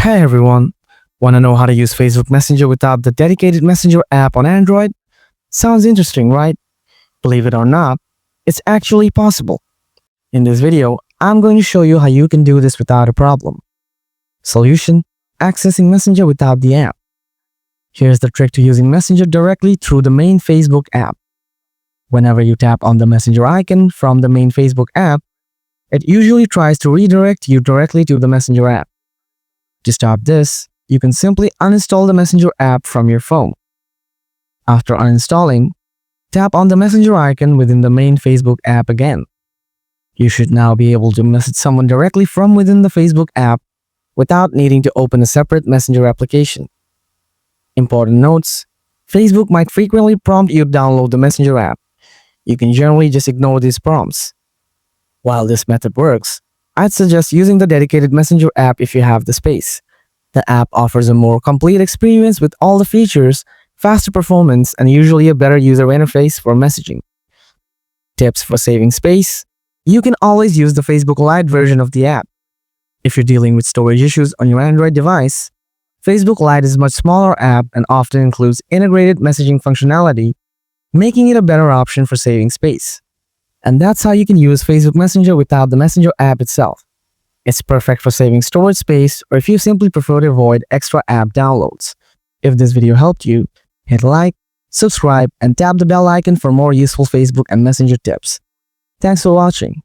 Hey everyone, want to know how to use Facebook Messenger without the dedicated Messenger app on Android? Sounds interesting, right? Believe it or not, it's actually possible. In this video, I'm going to show you how you can do this without a problem. Solution: accessing Messenger without the app. Here's the trick to using Messenger directly through the main Facebook app. Whenever you tap on the Messenger icon from the main Facebook app, it usually tries to redirect you directly to the Messenger app. To stop this, you can simply uninstall the Messenger app from your phone. After uninstalling, tap on the Messenger icon within the main Facebook app again. You should now be able to message someone directly from within the Facebook app without needing to open a separate Messenger application. Important notes: Facebook might frequently prompt you to download the Messenger app. You can generally just ignore these prompts. While this method works, I'd suggest using the dedicated Messenger app if you have the space. The app offers a more complete experience with all the features, faster performance, and usually a better user interface for messaging. Tips for saving space: you can always use the Facebook Lite version of the app. If you're dealing with storage issues on your Android device, Facebook Lite is a much smaller app and often includes integrated messaging functionality, making it a better option for saving space. And that's how you can use Facebook Messenger without the Messenger app itself. It's perfect for saving storage space, or if you simply prefer to avoid extra app downloads. If this video helped you, hit like, subscribe, and tap the bell icon for more useful Facebook and Messenger tips. Thanks for watching.